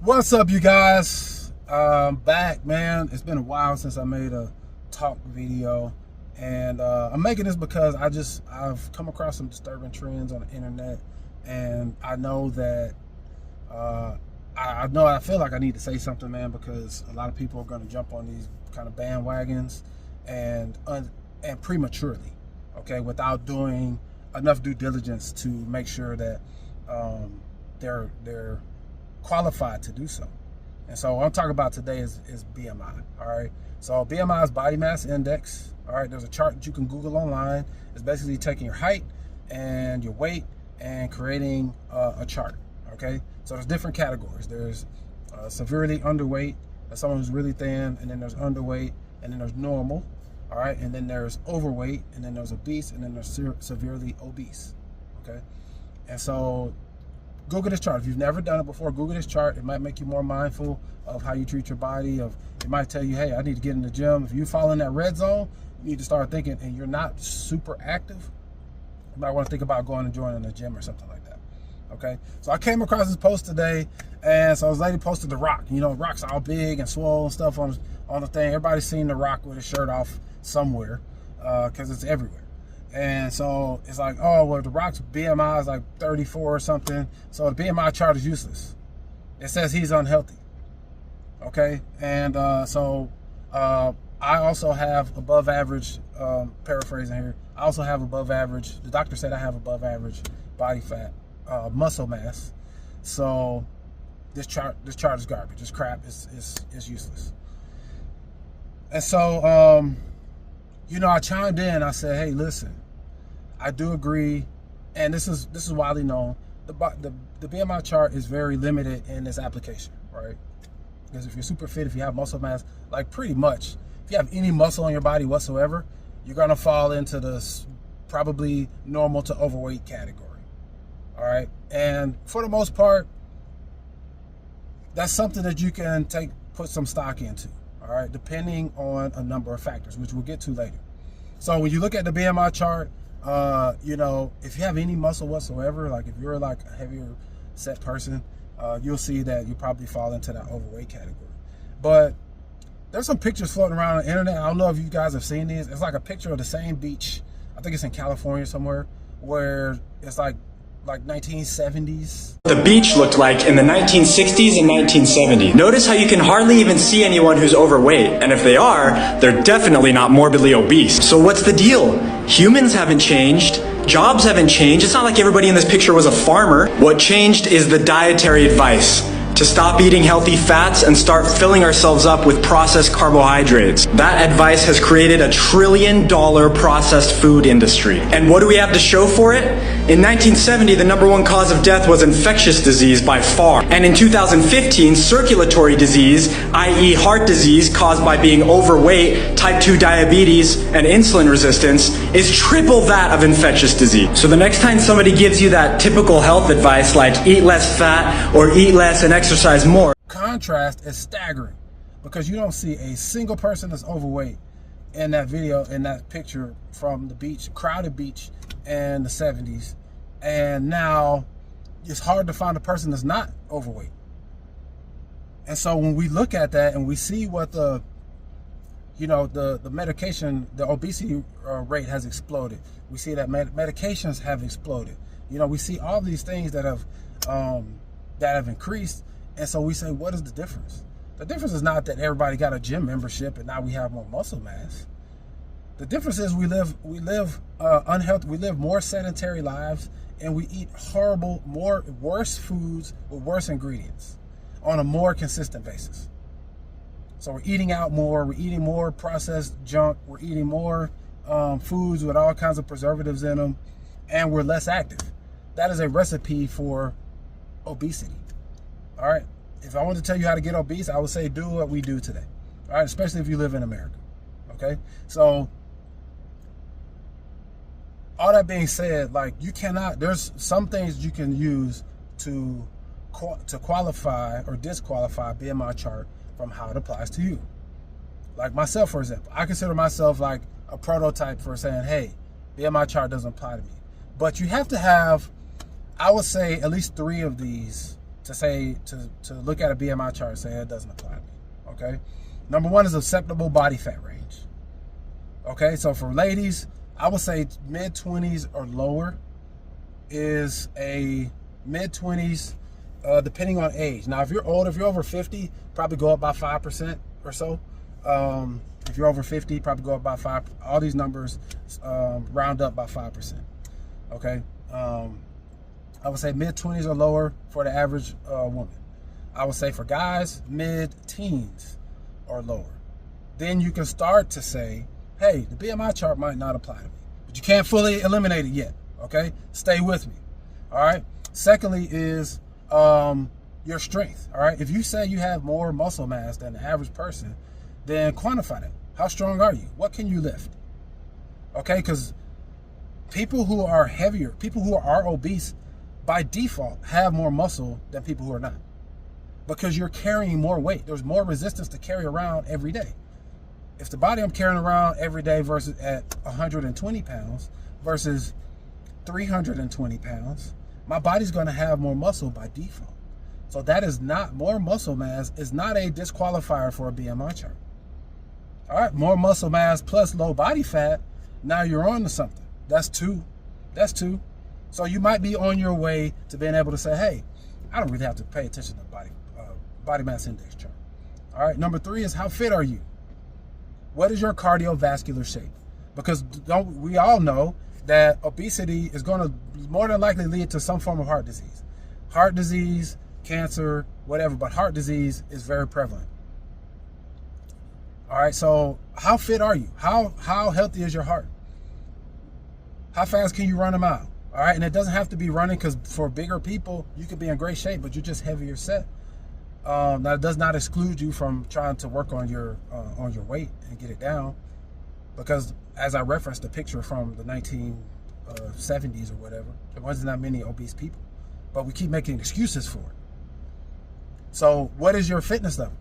What's up, you guys? Back, man. It's been a while since I made a talk video, and I'm making this because I've come across some disturbing trends on the internet, and I know that I feel like I need to say something, man, because a lot of people are going to jump on these kind of bandwagons and prematurely, okay, without doing enough due diligence to make sure that they're qualified to do so. And so what I'm talking about today is BMI. All right, so BMI is body mass index. All right, there's a chart that you can Google online. It's basically taking your height and your weight and creating a chart. Okay, so there's different categories. There's severely underweight, that's someone who's really thin, and then there's underweight, and then there's normal. All right, and then there's overweight, and then there's obese, and then there's severely obese. Okay, and so Google this chart. If you've never done it before, Google this chart. It might make you more mindful of how you treat your body. It might tell you, hey, I need to get in the gym. If you fall in that red zone, you need to start thinking, and you're not super active, you might want to think about going and joining the gym or something like that. Okay, so I came across this post today, and so this lady posted The Rock. You know, Rock's all big and swole and stuff on the thing. Everybody's seen The Rock with his shirt off somewhere because it's everywhere. And so it's like, oh, well, The Rock's BMI is like 34 or something, so the BMI chart is useless. It says he's unhealthy. Okay, and so I also have above average, paraphrasing here, I also have above average, the doctor said I have above average body fat, muscle mass. So this chart is garbage. It's crap. It's useless. And so you know, I chimed in. I said, hey, listen, I do agree, and this is widely known. The BMI chart is very limited in its application, right? Because if you're super fit, if you have muscle mass, like pretty much, if you have any muscle on your body whatsoever, you're gonna fall into the probably normal to overweight category. All right, and for the most part, that's something that you can put some stock into. All right, depending on a number of factors, which we'll get to later. So when you look at the BMI chart, you know, if you have any muscle whatsoever, like if you're like a heavier set person, you'll see that you probably fall into that overweight category. But there's some pictures floating around on the internet. I don't know if you guys have seen these. It's like a picture of the same beach. I think it's in California somewhere, where it's like 1970s. The beach looked like in the 1960s and 1970s. Notice how you can hardly even see anyone who's overweight, and if they are, they're definitely not morbidly obese. So what's the deal? Humans haven't changed. Jobs haven't changed. It's not like everybody in this picture was a farmer. What changed is the dietary advice. To stop eating healthy fats and start filling ourselves up with processed carbohydrates. That advice has created a $1 trillion processed food industry. And what do we have to show for it? In 1970, the #1 cause of death was infectious disease by far. And in 2015, circulatory disease, i.e. heart disease caused by being overweight, type 2 diabetes, and insulin resistance, is triple that of infectious disease. So the next time somebody gives you that typical health advice like eat less fat or eat less and exercise more. Contrast is staggering because you don't see a single person that's overweight in that video, in that picture from the beach, crowded beach in the 70s. And now it's hard to find a person that's not overweight. And so when we look at that and we see what the medication, the obesity rate has exploded. We see that medications have exploded. You know, we see all these things that have increased. And so we say, what is the difference? The difference is not that everybody got a gym membership and now we have more muscle mass. The difference is we live unhealthy. We live more sedentary lives, and we eat worse foods with worse ingredients on a more consistent basis. So we're eating out more. We're eating more processed junk. We're eating more foods with all kinds of preservatives in them, and we're less active. That is a recipe for obesity. All right. If I want to tell you how to get obese, I would say do what we do today. All right, especially if you live in America. Okay. So all that being said, like there's some things you can use to qualify or disqualify BMI chart from how it applies to you. Like myself, for example, I consider myself like a prototype for saying, hey, BMI chart doesn't apply to me. But you have to have, I would say, at least 3 of these to look at a BMI chart and say it doesn't apply to me. Okay, number one is acceptable body fat range. Okay, so for ladies, I would say mid-20s or lower is a mid-20s, depending on age. Now, if you're old, if you're over 50, probably go up by 5% or so. If you're over 50, probably go up by 5. All these numbers round up by 5%. Okay, I would say mid-20s or lower for the average woman. I would say for guys, mid-teens or lower. Then you can start to say, hey, the BMI chart might not apply to me, but you can't fully eliminate it yet. Okay, stay with me. All right. Secondly is your strength. All right, if you say you have more muscle mass than the average person, then quantify that. How strong are you? What can you lift? Okay, because people who are heavier, people who are obese, by default have more muscle than people who are not, because you're carrying more weight. There's more resistance to carry around every day. If the body I'm carrying around every day versus at 120 pounds versus 320 pounds, my body's going to have more muscle by default. So that is not, more muscle mass is not a disqualifier for a BMI chart. All right, more muscle mass plus low body fat, now you're on to something. That's two. That's two. So you might be on your way to being able to say, hey, I don't really have to pay attention to body mass index chart. All right, number three is how fit are you? What is your cardiovascular shape? Because we all know that obesity is going to more than likely lead to some form of heart disease. Heart disease, cancer, whatever, but heart disease is very prevalent. All right, so how fit are you? How healthy is your heart? How fast can you run a mile? All right, and it doesn't have to be running, because for bigger people, you could be in great shape, but you're just heavier set. That does not exclude you from trying to work on your weight and get it down, because as I referenced the picture from the 1970s or whatever, there wasn't that many obese people, but we keep making excuses for it. So what is your fitness level?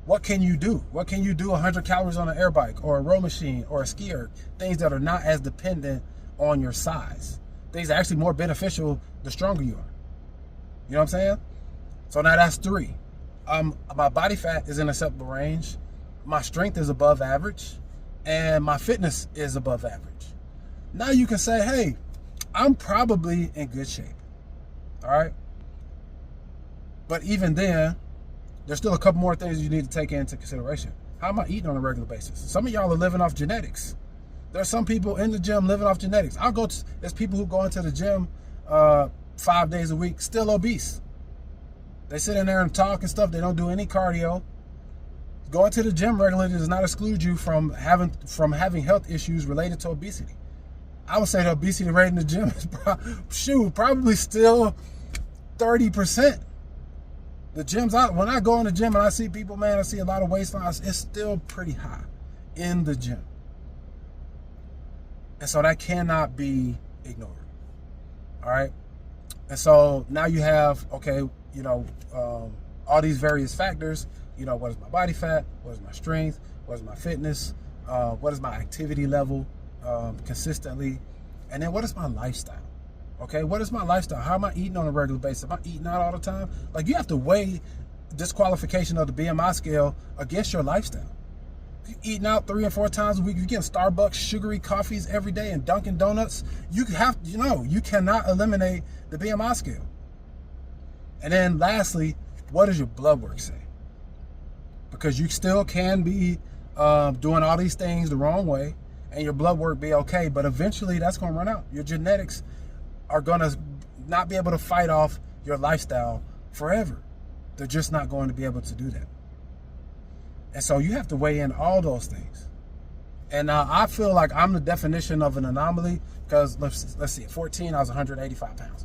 What can you do? What can you do 100 calories on an air bike or a row machine or a skier? Things that are not as dependent on your size. Things that are actually more beneficial the stronger you are. You know what I'm saying? So now that's three. My body fat is in acceptable range. My strength is above average. And my fitness is above average. Now you can say, hey, I'm probably in good shape. All right? But even then, there's still a couple more things you need to take into consideration. How am I eating on a regular basis? Some of y'all are living off genetics. There's some people in the gym living off genetics. There's people who go into the gym 5 days a week, still obese. They sit in there and talk and stuff. They don't do any cardio. Going to the gym regularly does not exclude you from having health issues related to obesity. I would say the obesity rate in the gym is probably still 30%. The gyms when I go in the gym and I see people, man, I see a lot of waistlines, it's still pretty high in the gym. And so that cannot be ignored. All right. And so now you have, okay, you know, all these various factors. You know, what is my body fat? What is my strength? What is my fitness? What is my activity level consistently? And then what is my lifestyle? Okay, what is my lifestyle? How am I eating on a regular basis? Am I eating out all the time? Like, you have to weigh disqualification of the BMI scale against your lifestyle. If you're eating out 3 or 4 times a week, you're getting Starbucks sugary coffees every day and Dunkin' Donuts, you cannot eliminate the BMI scale. And then lastly, what does your blood work say? Because you still can be doing all these things the wrong way and your blood work be okay, but eventually that's going to run out. Your genetics are going to not be able to fight off your lifestyle forever. They're just not going to be able to do that. And so you have to weigh in all those things. And now I feel like I'm the definition of an anomaly, because let's see, at 14, I was 185 pounds.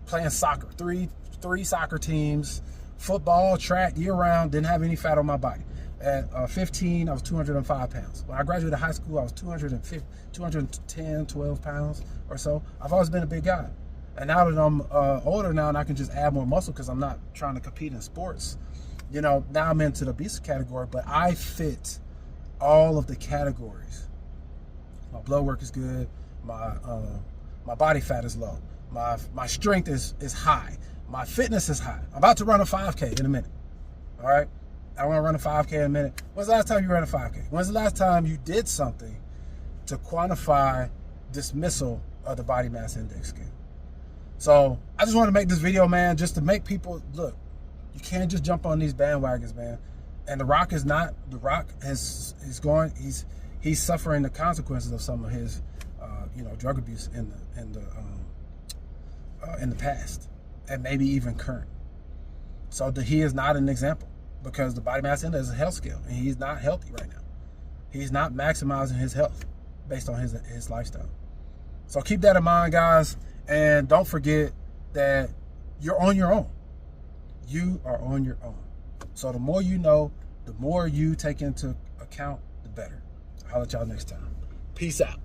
Playing soccer, three soccer teams, football, track, year round, didn't have any fat on my body. At 15, I was 205 pounds. When I graduated high school, I was 210, 12 pounds or so. I've always been a big guy. And now that I'm older now and I can just add more muscle because I'm not trying to compete in sports, you know, now I'm into the obesity category, but I fit all of the categories. My blood work is good. My body fat is low. My strength is high. My fitness is high. I'm about to run a 5K in a minute. All right? I want to run a 5K in a minute. When's the last time you ran a 5K? When's the last time you did something to quantify dismissal of the body mass index scale? So I just want to make this video, man, just to make people look. You can't just jump on these bandwagons, man. And The Rock is not. The Rock he's suffering the consequences of some of his drug abuse in the past, and maybe even current. So he is not an example, because the body mass index is a health scale, and he's not healthy right now. He's not maximizing his health based on his lifestyle. So keep that in mind, guys, and don't forget that you're on your own. You are on your own. So the more you know, the more you take into account, the better. I'll holler at y'all next time. Peace out.